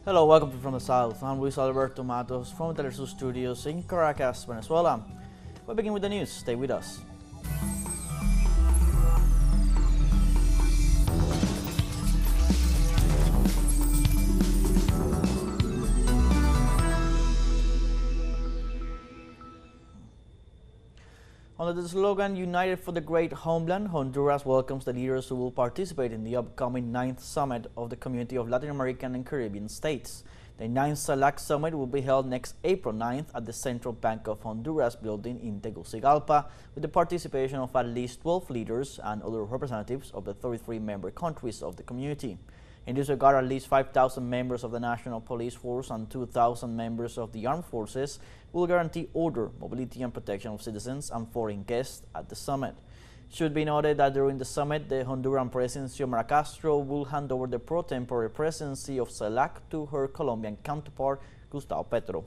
Hello, welcome to From the South. I'm Luis Alberto Matos from the teleSUR studios in Caracas, Venezuela. We'll begin with the news. Stay with us. Under the slogan United for the Great Homeland, Honduras welcomes the leaders who will participate in the upcoming 9th Summit of the Community of Latin American and Caribbean States. The 9th CELAC Summit will be held next April 9th at the Central Bank of Honduras building in Tegucigalpa, with the participation of at least 12 leaders and other representatives of the 33 member countries of the community. In this regard, at least 5,000 members of the National Police Force and 2,000 members of the Armed Forces will guarantee order, mobility, and protection of citizens and foreign guests at the summit. It should be noted that during the summit, the Honduran President Xiomara Castro will hand over the pro tempore presidency of CELAC to her Colombian counterpart, Gustavo Petro.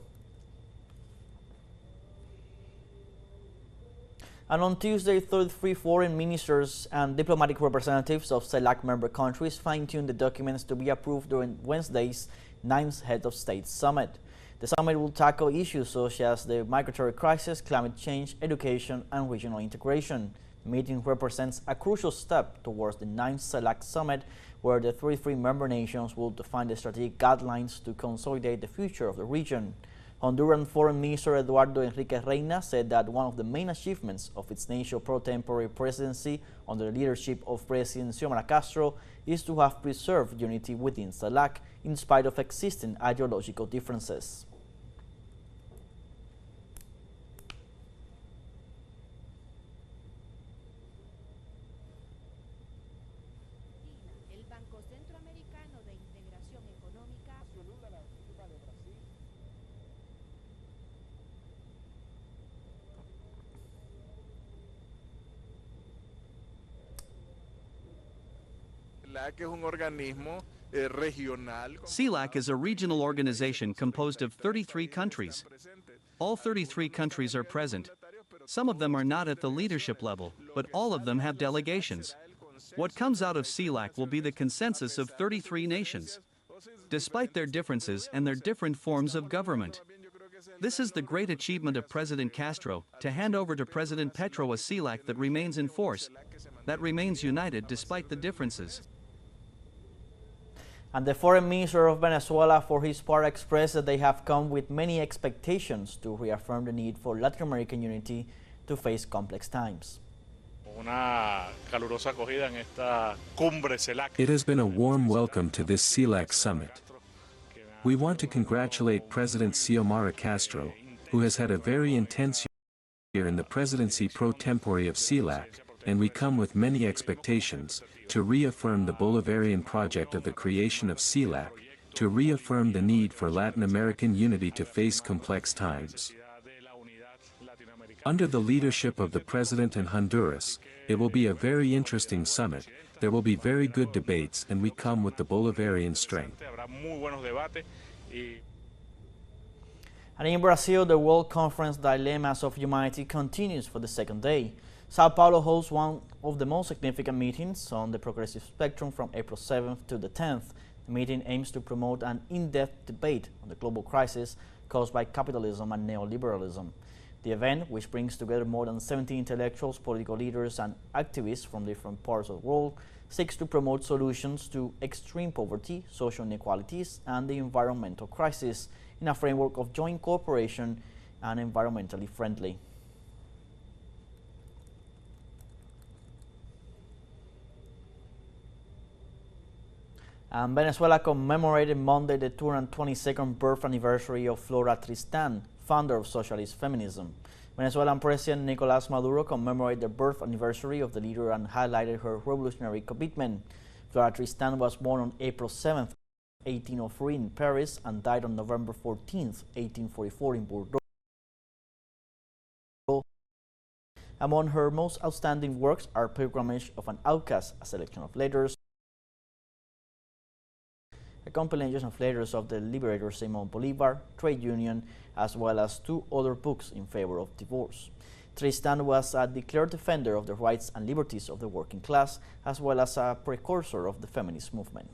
And on Tuesday, 33 foreign ministers and diplomatic representatives of CELAC member countries fine-tuned the documents to be approved during Wednesday's 9th Head of State Summit. The summit will tackle issues such as the migratory crisis, climate change, education, and regional integration. The meeting represents a crucial step towards the 9th CELAC Summit, where the 33 member nations will define the strategic guidelines to consolidate the future of the region. Honduran Foreign Minister Eduardo Enrique Reina said that one of the main achievements of its nation pro tempore presidency under the leadership of President Xiomara Castro is to have preserved unity within CELAC in spite of existing ideological differences. CELAC is a regional organization composed of 33 countries. All 33 countries are present. Some of them are not at the leadership level, but all of them have delegations. What comes out of CELAC will be the consensus of 33 nations, despite their differences and their different forms of government. This is the great achievement of President Castro, to hand over to President Petro a CELAC that remains in force, that remains united despite the differences. And the Foreign Minister of Venezuela, for his part, expressed that they have come with many expectations to reaffirm the need for Latin American unity to face complex times. It has been a warm welcome to this CELAC Summit. We want to congratulate President Xiomara Castro, who has had a very intense year in the presidency pro tempore of CELAC, and we come with many expectations to reaffirm the Bolivarian project of the creation of CELAC, to reaffirm the need for Latin American unity to face complex times. Under the leadership of the President in Honduras, it will be a very interesting summit. There will be very good debates, and we come with the Bolivarian strength. And in Brazil, the World Conference Dilemmas of Humanity continues for the second day. Sao Paulo hosts one of the most significant meetings on the progressive spectrum from April 7th to the 10th. The meeting aims to promote an in-depth debate on the global crisis caused by capitalism and neoliberalism. The event, which brings together more than 70 intellectuals, political leaders, and activists from different parts of the world, seeks to promote solutions to extreme poverty, social inequalities, and the environmental crisis in a framework of joint cooperation and environmentally friendly. And Venezuela commemorated Monday the 222nd birth anniversary of Flora Tristan, founder of socialist feminism. Venezuelan President Nicolás Maduro commemorated the birth anniversary of the leader and highlighted her revolutionary commitment. Flora Tristan was born on April 7, 1803 in Paris and died on November 14, 1844 in Bordeaux. Among her most outstanding works are Pilgrimage of an Outcast, a selection of letters, a compilation of letters of the liberator Simón Bolívar, Trade Union, as well as two other books in favor of divorce. Tristan was a declared defender of the rights and liberties of the working class, as well as a precursor of the feminist movement.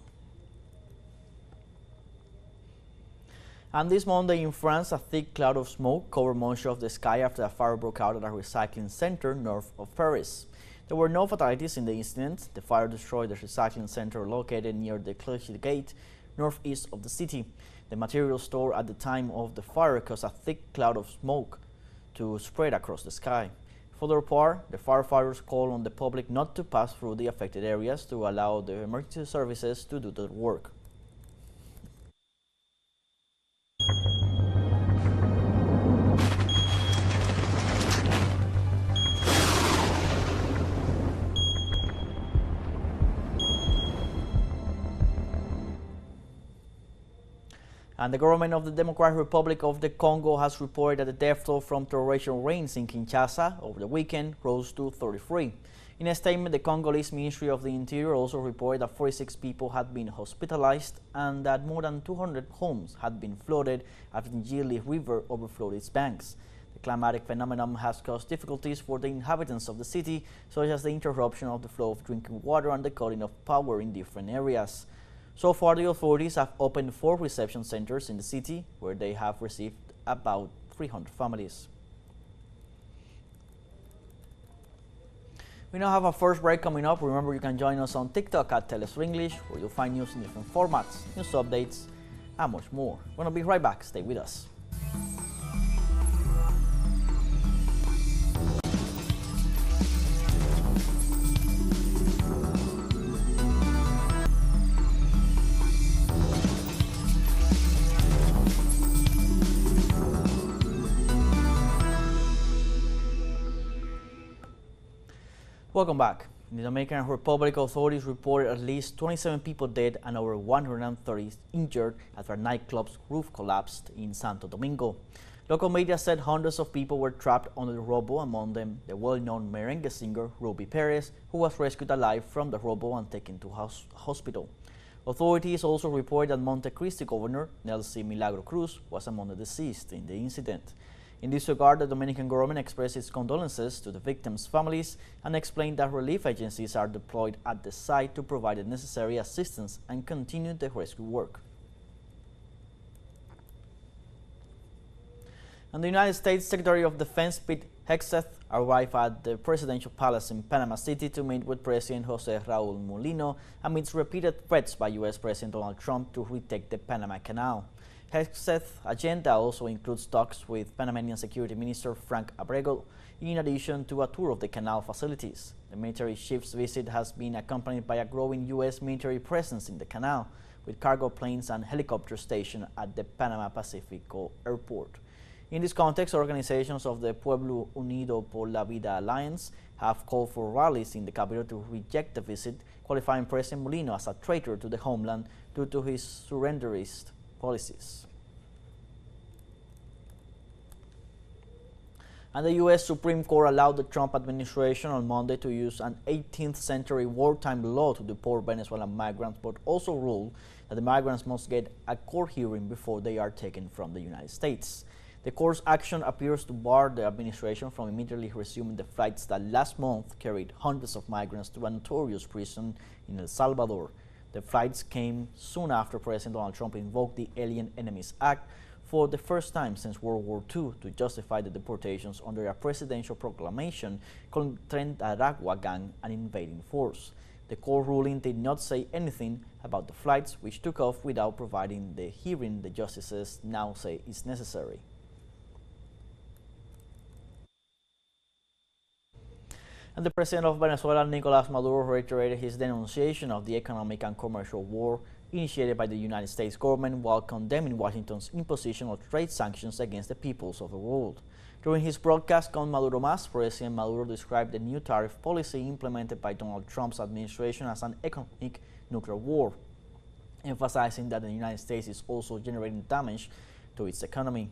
And this Monday in France, a thick cloud of smoke covered much of the sky after a fire broke out at a recycling center north of Paris. There were no fatalities in the incident. The fire destroyed the recycling center located near the Clichy Gate, northeast of the city. The material store at the time of the fire caused a thick cloud of smoke to spread across the sky. For their part, the firefighters called on the public not to pass through the affected areas to allow the emergency services to do their work. And the government of the Democratic Republic of the Congo has reported that the death toll from torrential rains in Kinshasa over the weekend rose to 33. In a statement, the Congolese Ministry of the Interior also reported that 46 people had been hospitalized and that more than 200 homes had been flooded after the Njili River overflowed its banks. The climatic phenomenon has caused difficulties for the inhabitants of the city, such as the interruption of the flow of drinking water and the cutting of power in different areas. So far, the authorities have opened 4 reception centers in the city, where they have received about 300 families. We now have a first break coming up. Remember, you can join us on TikTok at teleSUR English, where you'll find news in different formats, news updates, and much more. We're going to be right back. Stay with us. Welcome back. In the Dominican Republic, authorities reported at least 27 people dead and over 130 injured after a nightclub's roof collapsed in Santo Domingo. Local media said hundreds of people were trapped under the rubble, among them the well-known merengue singer Ruby Perez, who was rescued alive from the rubble and taken to hospital. Authorities also reported that Monte Cristi Governor Nelcy Milagro Cruz was among the deceased in the incident. In this regard, the Dominican government expressed its condolences to the victims' families and explained that relief agencies are deployed at the site to provide the necessary assistance and continue the rescue work. And the United States Secretary of Defense Pete Hegseth arrived at the presidential palace in Panama City to meet with President José Raúl Mulino amidst repeated threats by U.S. President Donald Trump to retake the Panama Canal. Hegseth's agenda also includes talks with Panamanian Security Minister Frank Abrego, in addition to a tour of the canal facilities. The military chief's visit has been accompanied by a growing U.S. military presence in the canal, with cargo planes and helicopters stationed at the Panama Pacifico Airport. In this context, organizations of the Pueblo Unido por la Vida Alliance have called for rallies in the capital to reject the visit, qualifying President Mulino as a traitor to the homeland due to his surrenderist policies. And the U.S. Supreme Court allowed the Trump administration on Monday to use an 18th century wartime law to deport Venezuelan migrants, but also ruled that the migrants must get a court hearing before they are taken from the United States. The court's action appears to bar the administration from immediately resuming the flights that last month carried hundreds of migrants to a notorious prison in El Salvador. The flights came soon after President Donald Trump invoked the Alien Enemies Act for the first time since World War II to justify the deportations under a presidential proclamation calling Tren Aragua gang an invading force. The court ruling did not say anything about the flights, which took off without providing the hearing the justices now say is necessary. And the president of Venezuela, Nicolás Maduro, reiterated his denunciation of the economic and commercial war initiated by the United States government while condemning Washington's imposition of trade sanctions against the peoples of the world. During his broadcast on Maduro Más, President Maduro described the new tariff policy implemented by Donald Trump's administration as an economic nuclear war, emphasizing that the United States is also generating damage to its economy.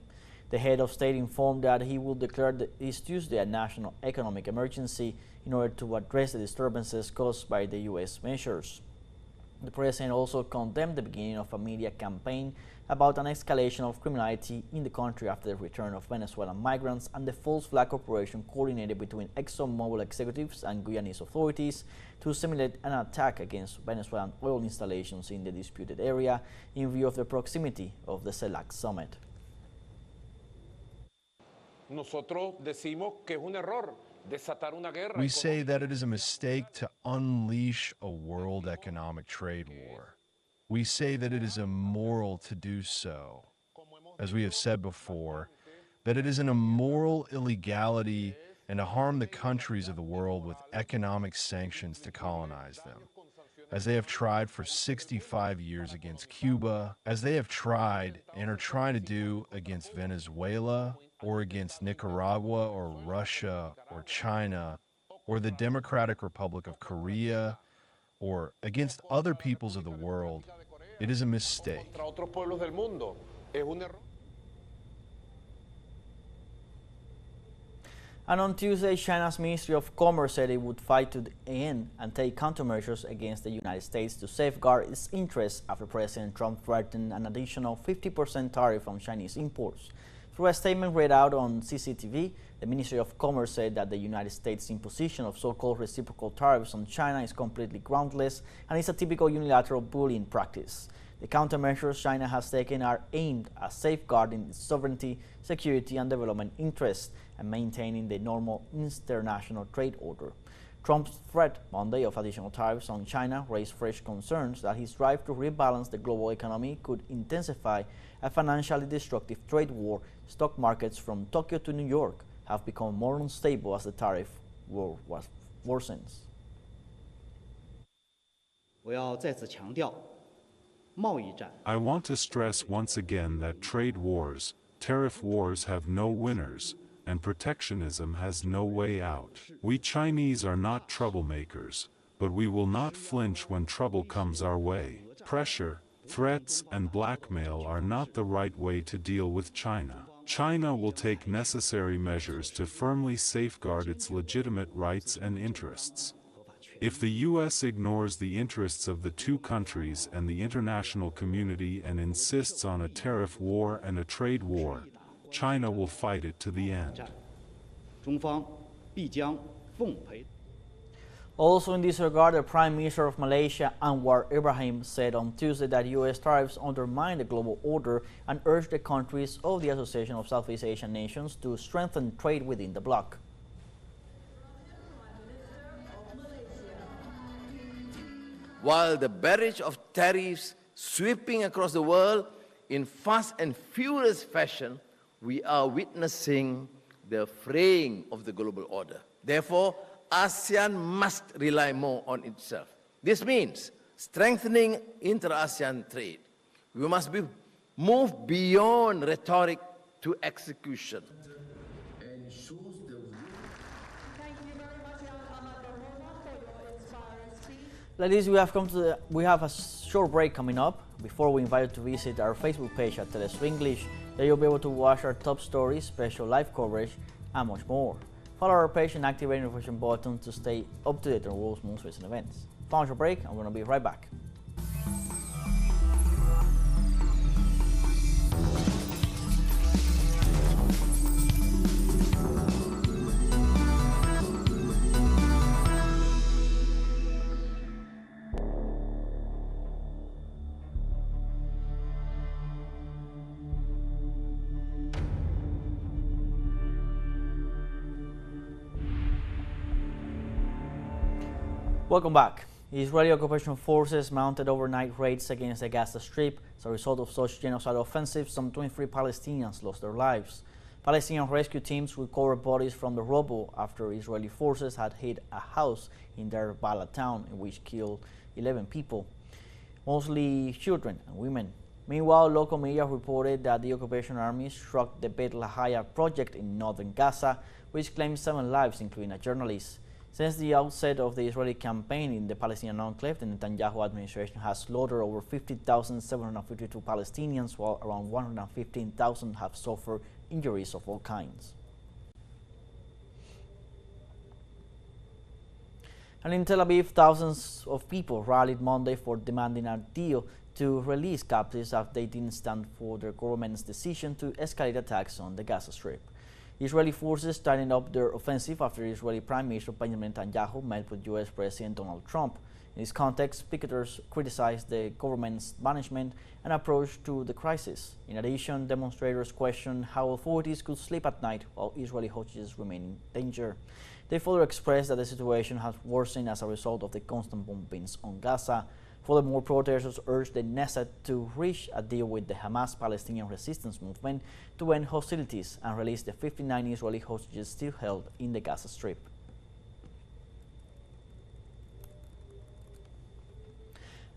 The head of state informed that he will declare this Tuesday a national economic emergency in order to address the disturbances caused by the U.S. measures. The president also condemned the beginning of a media campaign about an escalation of criminality in the country after the return of Venezuelan migrants and the false flag operation coordinated between ExxonMobil executives and Guyanese authorities to simulate an attack against Venezuelan oil installations in the disputed area in view of the proximity of the CELAC Summit. Nosotros decimos que es un error desatar una guerra. We say that it is a mistake to unleash a world economic trade war. We say that it is immoral to do so. As we have said before, that it is an immoral illegality and to harm the countries of the world with economic sanctions to colonize them, as they have tried for 65 years against Cuba, as they have tried and are trying to do against Venezuela, or against Nicaragua, or Russia, or China, or the Democratic Republic of Korea, or against other peoples of the world. It is a mistake. And on Tuesday, China's Ministry of Commerce said it would fight to the end and take countermeasures against the United States to safeguard its interests after President Trump threatened an additional 50% tariff on Chinese imports. Through a statement read out on CCTV, the Ministry of Commerce said that the United States' imposition of so-called reciprocal tariffs on China is completely groundless and is a typical unilateral bullying practice. The countermeasures China has taken are aimed at safeguarding its sovereignty, security and development interests and maintaining the normal international trade order. Trump's threat Monday of additional tariffs on China raised fresh concerns that his drive to rebalance the global economy could intensify a financially destructive trade war. Stock markets from Tokyo to New York have become more unstable as the tariff war worsens. I want to stress once again that trade wars, tariff wars have no winners, and protectionism has no way out. We Chinese are not troublemakers, but we will not flinch when trouble comes our way. Pressure, threats, and blackmail are not the right way to deal with China. China will take necessary measures to firmly safeguard its legitimate rights and interests. If the U.S. ignores the interests of the two countries and the international community and insists on a tariff war and a trade war, China will fight it to the end. Also in this regard, the Prime Minister of Malaysia, Anwar Ibrahim, said on Tuesday that U.S. tariffs undermine the global order and urged the countries of the Association of Southeast Asian Nations to strengthen trade within the bloc. While the barrage of tariffs sweeping across the world in fast and furious fashion, we are witnessing the fraying of the global order. Therefore, ASEAN must rely more on itself. This means strengthening inter-ASEAN trade. We must move beyond rhetoric to execution. Ladies, we have a short break coming up. Before we invite you to visit our Facebook page at teleSUR English, there you'll be able to watch our top stories, special live coverage, and much more. Follow our page and activate the notification button to stay up to date on the world's most recent events. Found your break, and we're going to be right back. Welcome back. Israeli occupation forces mounted overnight raids against the Gaza Strip. As a result of such genocidal offensives, some 23 Palestinians lost their lives. Palestinian rescue teams recovered bodies from the rubble after Israeli forces had hit a house in Deir Bala town, in which killed 11 people, mostly children and women. Meanwhile, local media reported that the occupation army struck the Beit Lahaya project in northern Gaza, which claimed 7 lives, including a journalist. Since the outset of the Israeli campaign in the Palestinian enclave, the Netanyahu administration has slaughtered over 50,752 Palestinians, while around 115,000 have suffered injuries of all kinds. And in Tel Aviv, thousands of people rallied Monday for demanding a deal to release captives as they didn't stand for their government's decision to escalate attacks on the Gaza Strip. Israeli forces tightened up their offensive after Israeli Prime Minister Benjamin Netanyahu met with U.S. President Donald Trump. In this context, picketers criticized the government's management and approach to the crisis. In addition, demonstrators questioned how authorities could sleep at night while Israeli hostages remain in danger. They further expressed that the situation has worsened as a result of the constant bombings on Gaza. Furthermore, protesters urged the Knesset to reach a deal with the Hamas-Palestinian resistance movement to end hostilities and release the 59 Israeli hostages still held in the Gaza Strip.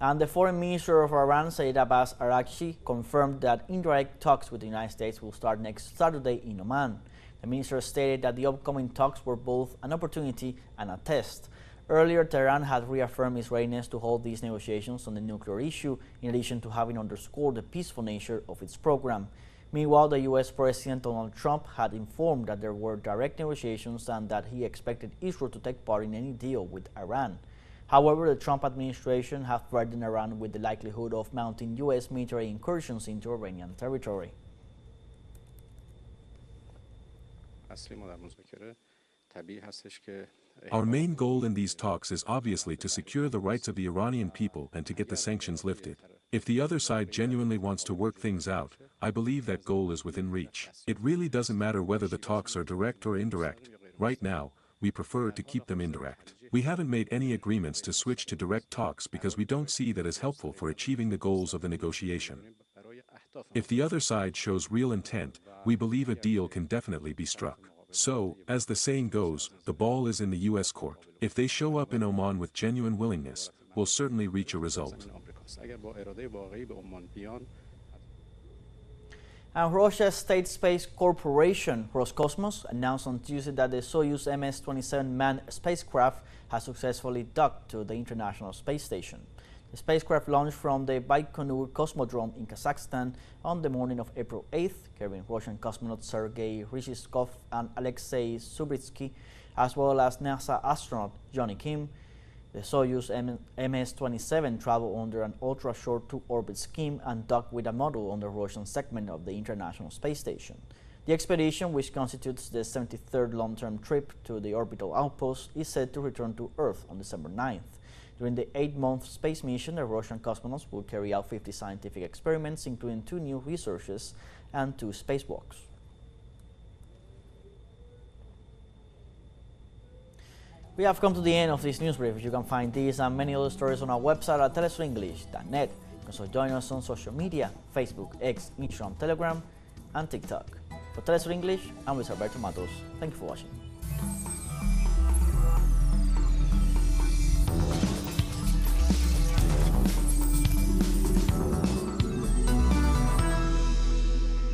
And the foreign minister of Iran, Saeed Abbas Araghchi, confirmed that indirect talks with the United States will start next Saturday in Oman. The minister stated that the upcoming talks were both an opportunity and a test. Earlier, Tehran had reaffirmed its readiness to hold these negotiations on the nuclear issue, in addition to having underscored the peaceful nature of its program. Meanwhile, the U.S. President Donald Trump had informed that there were direct negotiations and that he expected Israel to take part in any deal with Iran. However, the Trump administration has threatened Iran with the likelihood of mounting U.S. military incursions into Iranian territory. Our main goal in these talks is obviously to secure the rights of the Iranian people and to get the sanctions lifted. If the other side genuinely wants to work things out, I believe that goal is within reach. It really doesn't matter whether the talks are direct or indirect. Right now, we prefer to keep them indirect. We haven't made any agreements to switch to direct talks because we don't see that as helpful for achieving the goals of the negotiation. If the other side shows real intent, we believe a deal can definitely be struck. So, as the saying goes, the ball is in the U.S. court. If they show up in Oman with genuine willingness, we'll certainly reach a result. And Russia's state space corporation, Roscosmos, announced on Tuesday that the Soyuz MS-27 manned spacecraft has successfully docked to the International Space Station. The spacecraft launched from the Baikonur Cosmodrome in Kazakhstan on the morning of April 8th, carrying Russian cosmonauts Sergei Ryzhikov and Alexei Subritsky, as well as NASA astronaut Johnny Kim. The Soyuz MS-27 traveled under an ultra-short two-orbit scheme and docked with a module on the Russian segment of the International Space Station. The expedition, which constitutes the 73rd long-term trip to the orbital outpost, is set to return to Earth on December 9th. During the 8-month space mission, the Russian cosmonauts will carry out 50 scientific experiments, including 2 new researches and 2 spacewalks. We have come to the end of this news brief. You can find these and many other stories on our website at telesurenglish.net. You can also join us on social media, Facebook, X, Instagram, Telegram, and TikTok. For Telesur English, I'm Luis Alberto Matos. Thank you for watching.